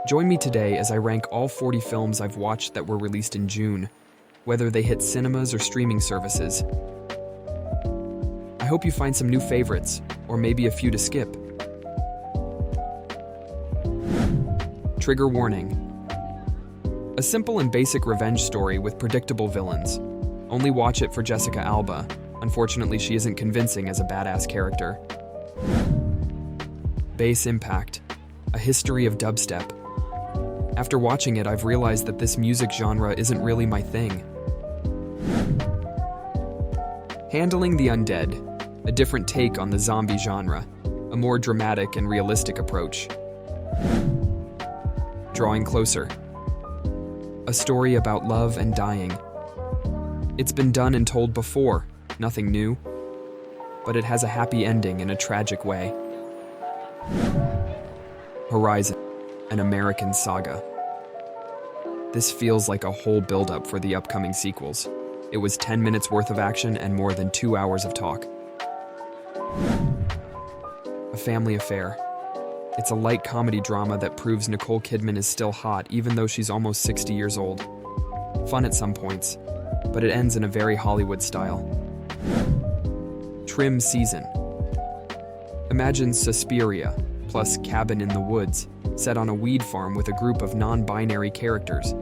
Join me today as I rank all 40 films I've watched that were released in June, whether they hit cinemas or streaming services. I hope you find some new favorites, or maybe a few to skip. Trigger warning. A simple and basic revenge story with predictable villains. Only watch it for Jessica Alba. Unfortunately, she isn't convincing as a badass character. Bass Impact. A history of dubstep. After watching it, I've realized that this music genre isn't really my thing. Handling the Undead. A different take on the zombie genre. A more dramatic and realistic approach. Drawing Closer. A story about love and dying. It's been done and told before, nothing new, but it has a happy ending in a tragic way. Horizon, an American saga. This feels like a whole build-up for the upcoming sequels. It was 10 minutes worth of action and more than 2 hours of talk. A Family Affair. It's a light comedy drama that proves Nicole Kidman is still hot even though she's almost 60 years old. Fun at some points, but it ends in a very Hollywood style. Trim Season. Imagine Suspiria, plus Cabin in the Woods, set on a weed farm with a group of non-binary characters.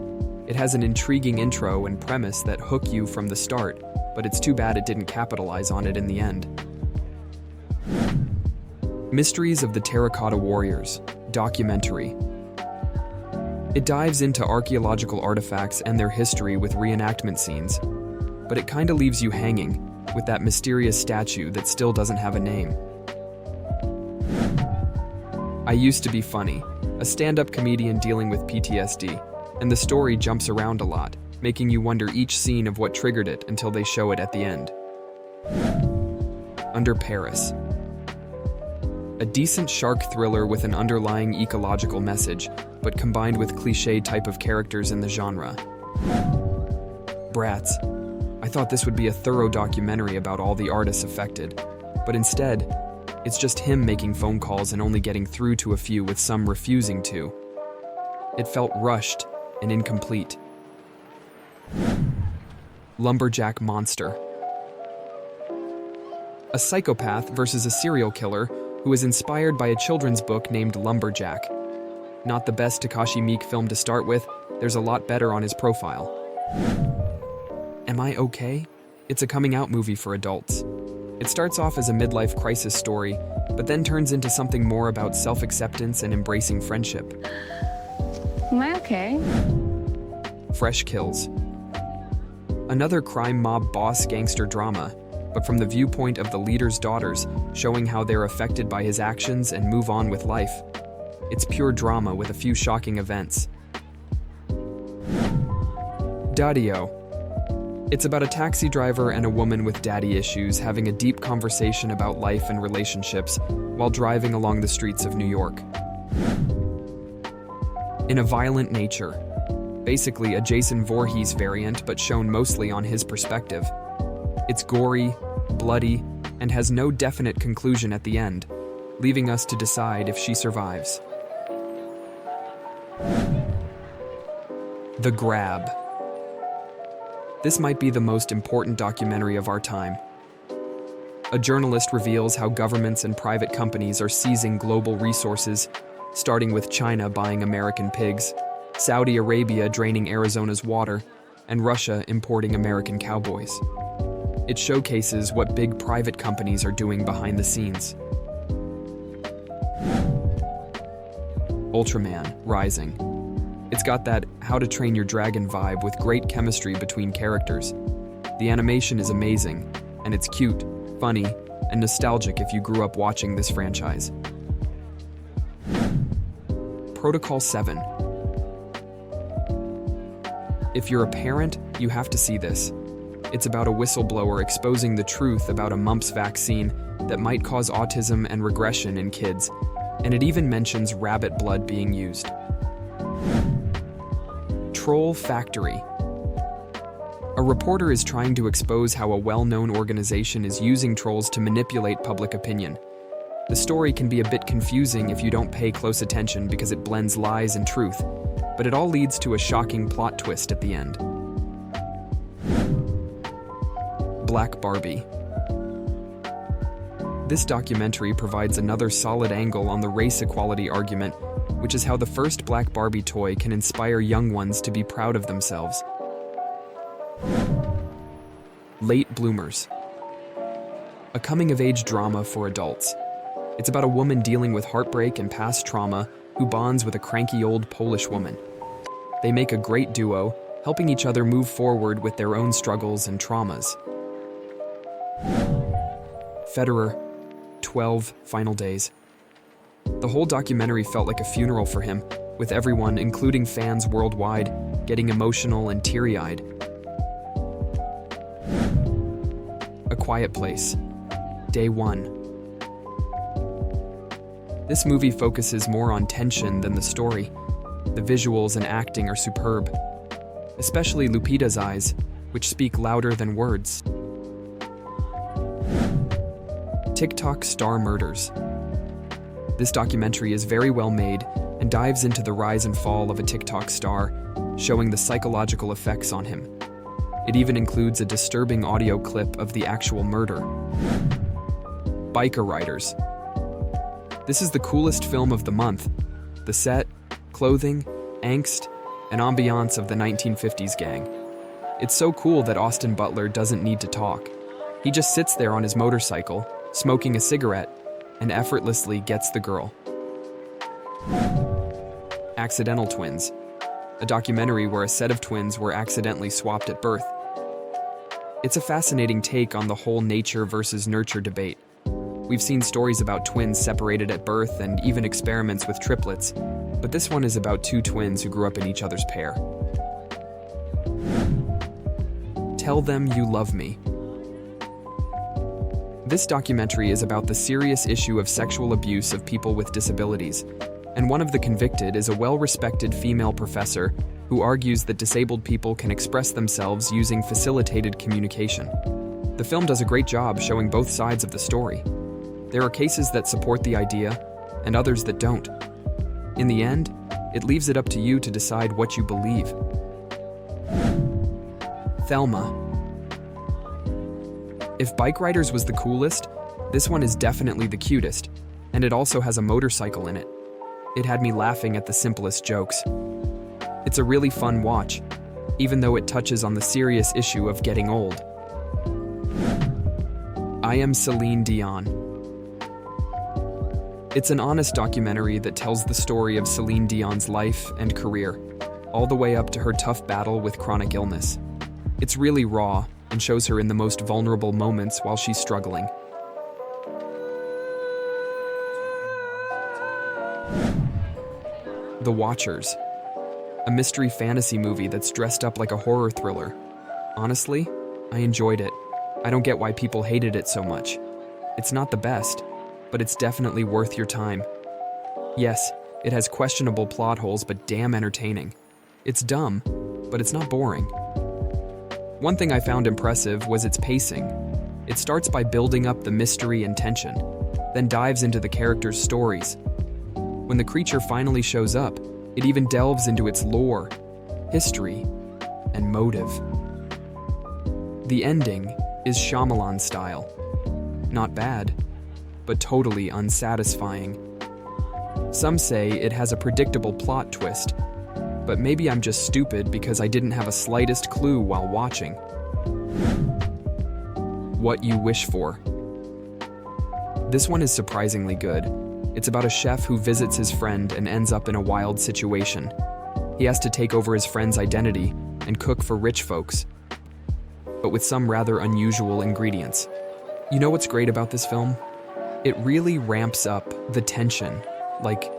It has an intriguing intro and premise that hook you from the start, but it's too bad it didn't capitalize on it in the end. Mysteries of the Terracotta Warriors, documentary. It dives into archaeological artifacts and their history with reenactment scenes, but it kinda leaves you hanging with that mysterious statue that still doesn't have a name. I Used to Be Funny, a stand-up comedian dealing with PTSD, and the story jumps around a lot, making you wonder each scene of what triggered it until they show it at the end. Under Paris. A decent shark thriller with an underlying ecological message, but combined with cliché type of characters in the genre. Bratz. I thought this would be a thorough documentary about all the artists affected, but instead, it's just him making phone calls and only getting through to a few with some refusing to. It felt rushed and incomplete. Lumberjack Monster. A psychopath versus a serial killer who is inspired by a children's book named Lumberjack. Not the best Takashi Miike film to start with, there's a lot better on his profile. Am I Okay? It's a coming-out movie for adults. It starts off as a midlife crisis story, but then turns into something more about self-acceptance and embracing friendship. Am I okay? Fresh Kills. Another crime mob boss gangster drama, but from the viewpoint of the leader's daughters, showing how they're affected by his actions and move on with life. It's pure drama with a few shocking events. Daddy-O. It's about a taxi driver and a woman with daddy issues having a deep conversation about life and relationships while driving along the streets of New York. In a Violent Nature. Basically a Jason Voorhees variant, but shown mostly on his perspective. It's gory, bloody, and has no definite conclusion at the end, leaving us to decide if she survives. The Grab. This might be the most important documentary of our time. A journalist reveals how governments and private companies are seizing global resources, starting with China buying American pigs, Saudi Arabia draining Arizona's water, and Russia importing American cowboys. It showcases what big private companies are doing behind the scenes. Ultraman Rising. It's got that How to Train Your Dragon vibe with great chemistry between characters. The animation is amazing, and it's cute, funny, and nostalgic if you grew up watching this franchise. Protocol 7. If you're a parent, you have to see this. It's about a whistleblower exposing the truth about a mumps vaccine that might cause autism and regression in kids, and it even mentions rabbit blood being used. Troll Factory. A reporter is trying to expose how a well-known organization is using trolls to manipulate public opinion. The story can be a bit confusing if you don't pay close attention because it blends lies and truth, but it all leads to a shocking plot twist at the end. Black Barbie. This documentary provides another solid angle on the race equality argument, which is how the first Black Barbie toy can inspire young ones to be proud of themselves. Late Bloomers. A coming-of-age drama for adults. It's about a woman dealing with heartbreak and past trauma who bonds with a cranky old Polish woman. They make a great duo, helping each other move forward with their own struggles and traumas. Federer, 12 Final Days. The whole documentary felt like a funeral for him, with everyone, including fans worldwide, getting emotional and teary-eyed. A Quiet Place. Day 1. This movie focuses more on tension than the story. The visuals and acting are superb, especially Lupita's eyes, which speak louder than words. TikTok Star Murders. This documentary is very well made and dives into the rise and fall of a TikTok star, showing the psychological effects on him. It even includes a disturbing audio clip of the actual murder. Biker Riders. This is the coolest film of the month. The set, clothing, angst, and ambiance of the 1950s gang. It's so cool that Austin Butler doesn't need to talk. He just sits there on his motorcycle, smoking a cigarette, and effortlessly gets the girl. Accidental Twins. A documentary where a set of twins were accidentally swapped at birth. It's a fascinating take on the whole nature versus nurture debate. We've seen stories about twins separated at birth and even experiments with triplets, but this one is about two twins who grew up in each other's pair. Tell Them You Love Me. This documentary is about the serious issue of sexual abuse of people with disabilities, and one of the convicted is a well-respected female professor who argues that disabled people can express themselves using facilitated communication. The film does a great job showing both sides of the story. There are cases that support the idea, and others that don't. In the end, it leaves it up to you to decide what you believe. Thelma. If Bike Riders was the coolest, this one is definitely the cutest, and it also has a motorcycle in it. It had me laughing at the simplest jokes. It's a really fun watch, even though it touches on the serious issue of getting old. I Am Celine Dion. It's an honest documentary that tells the story of Celine Dion's life and career, all the way up to her tough battle with chronic illness. It's really raw and shows her in the most vulnerable moments while she's struggling. The Watchers. A mystery fantasy movie that's dressed up like a horror thriller. Honestly, I enjoyed it. I don't get why people hated it so much. It's not the best, but it's definitely worth your time. Yes, it has questionable plot holes, but damn entertaining. It's dumb, but it's not boring. One thing I found impressive was its pacing. It starts by building up the mystery and tension, then dives into the characters' stories. When the creature finally shows up, it even delves into its lore, history, and motive. The ending is Shyamalan style. Not bad, but totally unsatisfying. Some say it has a predictable plot twist, but maybe I'm just stupid because I didn't have a slightest clue while watching. What You Wish For. This one is surprisingly good. It's about a chef who visits his friend and ends up in a wild situation. He has to take over his friend's identity and cook for rich folks, but with some rather unusual ingredients. You know what's great about this film? It really ramps up the tension. Like,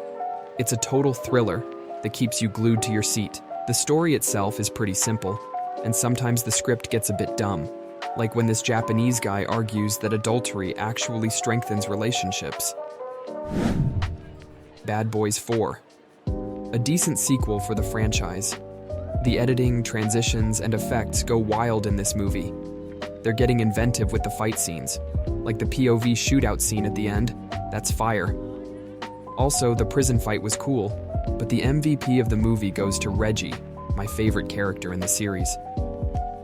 it's a total thriller that keeps you glued to your seat. The story itself is pretty simple, and sometimes the script gets a bit dumb, like when this Japanese guy argues that adultery actually strengthens relationships. Bad Boys 4. A decent sequel for the franchise. The editing, transitions, and effects go wild in this movie. They're getting inventive with the fight scenes. Like the POV shootout scene at the end, that's fire. Also, the prison fight was cool, but the MVP of the movie goes to Reggie, my favorite character in the series.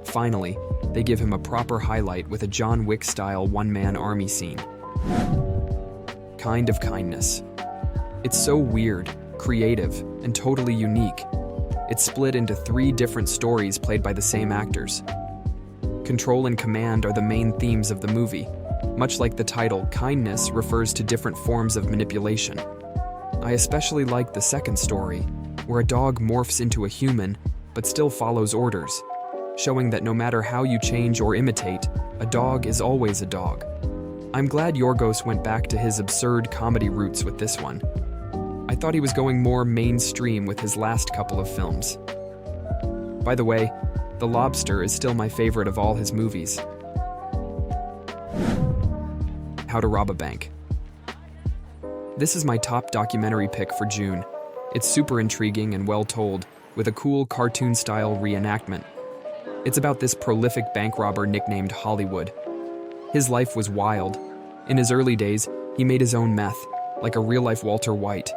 Finally, they give him a proper highlight with a John Wick-style one-man army scene. Kind of Kindness. It's so weird, creative, and totally unique. It's split into 3 different stories played by the same actors. Control and command are the main themes of the movie. Much like the title, kindness refers to different forms of manipulation. I especially like the second story, where a dog morphs into a human but still follows orders, showing that no matter how you change or imitate, a dog is always a dog. I'm glad Yorgos went back to his absurd comedy roots with this one. I thought he was going more mainstream with his last couple of films. By the way, The Lobster is still my favorite of all his movies. How to Rob a Bank. This is my top documentary pick for June. It's super intriguing and well told, with a cool cartoon-style reenactment. It's about this prolific bank robber nicknamed Hollywood. His life was wild. In his early days, he made his own meth, like a real-life Walter White.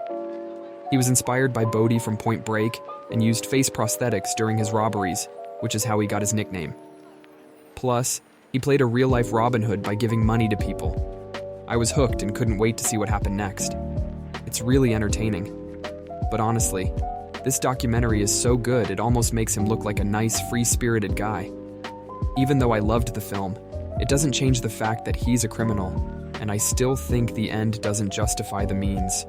He was inspired by Bodhi from Point Break and used face prosthetics during his robberies, which is how he got his nickname. Plus, he played a real-life Robin Hood by giving money to people. I was hooked and couldn't wait to see what happened next. It's really entertaining. But honestly, this documentary is so good it almost makes him look like a nice, free-spirited guy. Even though I loved the film, it doesn't change the fact that he's a criminal, and I still think the end doesn't justify the means.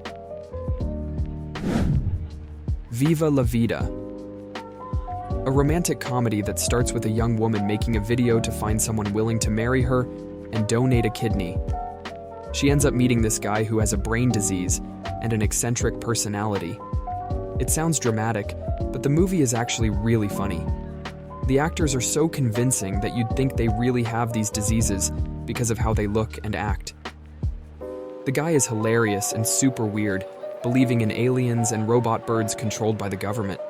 Viva la Vida. A romantic comedy that starts with a young woman making a video to find someone willing to marry her and donate a kidney. She ends up meeting this guy who has a brain disease and an eccentric personality. It sounds dramatic, but the movie is actually really funny. The actors are so convincing that you'd think they really have these diseases because of how they look and act. The guy is hilarious and super weird, believing in aliens and robot birds controlled by the government.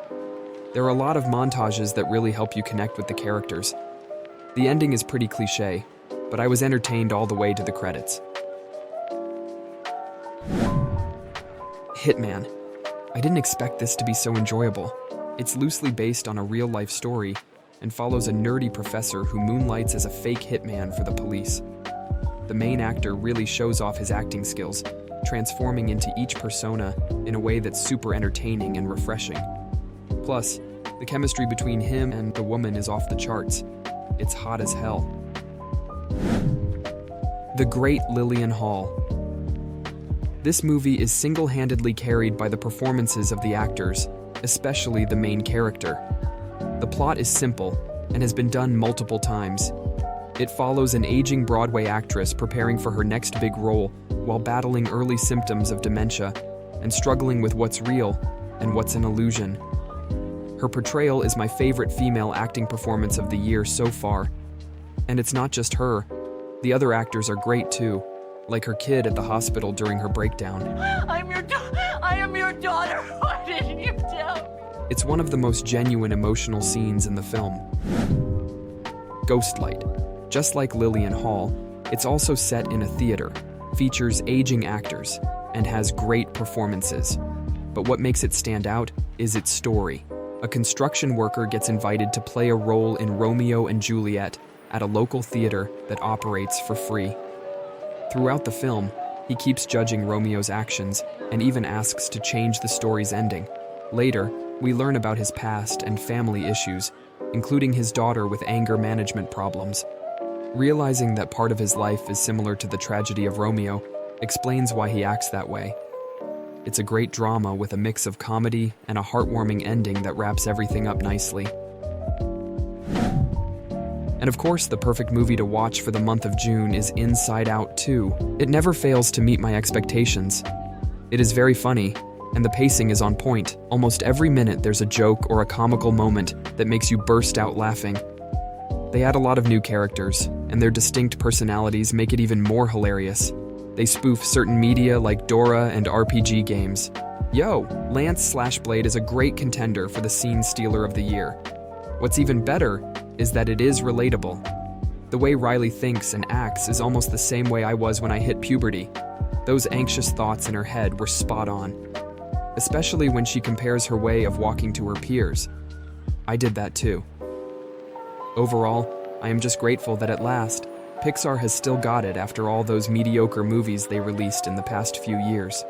There are a lot of montages that really help you connect with the characters. The ending is pretty cliché, but I was entertained all the way to the credits. Hitman. I didn't expect this to be so enjoyable. It's loosely based on a real-life story and follows a nerdy professor who moonlights as a fake hitman for the police. The main actor really shows off his acting skills, transforming into each persona in a way that's super entertaining and refreshing. Plus, the chemistry between him and the woman is off the charts. It's hot as hell. The Great Lillian Hall. This movie is single-handedly carried by the performances of the actors, especially the main character. The plot is simple and has been done multiple times. It follows an aging Broadway actress preparing for her next big role while battling early symptoms of dementia and struggling with what's real and what's an illusion. Her portrayal is my favorite female acting performance of the year so far. And it's not just her. The other actors are great too, like her kid at the hospital during her breakdown. I am your daughter. Why didn't you tell? It's one of the most genuine emotional scenes in the film. Ghostlight. Just like Lillian Hall, it's also set in a theater, features aging actors, and has great performances. But what makes it stand out is its story. A construction worker gets invited to play a role in Romeo and Juliet at a local theater that operates for free. Throughout the film, he keeps judging Romeo's actions and even asks to change the story's ending. Later, we learn about his past and family issues, including his daughter with anger management problems. Realizing that part of his life is similar to the tragedy of Romeo explains why he acts that way. It's a great drama with a mix of comedy and a heartwarming ending that wraps everything up nicely. And of course, the perfect movie to watch for the month of June is Inside Out 2. It never fails to meet my expectations. It is very funny, and the pacing is on point. Almost every minute there's a joke or a comical moment that makes you burst out laughing. They add a lot of new characters, and their distinct personalities make it even more hilarious. They spoof certain media like Dora and RPG games. Yo, Lance/Blade is a great contender for the Scene Stealer of the Year. What's even better is that it is relatable. The way Riley thinks and acts is almost the same way I was when I hit puberty. Those anxious thoughts in her head were spot on, especially when she compares her way of walking to her peers. I did that too. Overall, I am just grateful that at last, Pixar has still got it after all those mediocre movies they released in the past few years.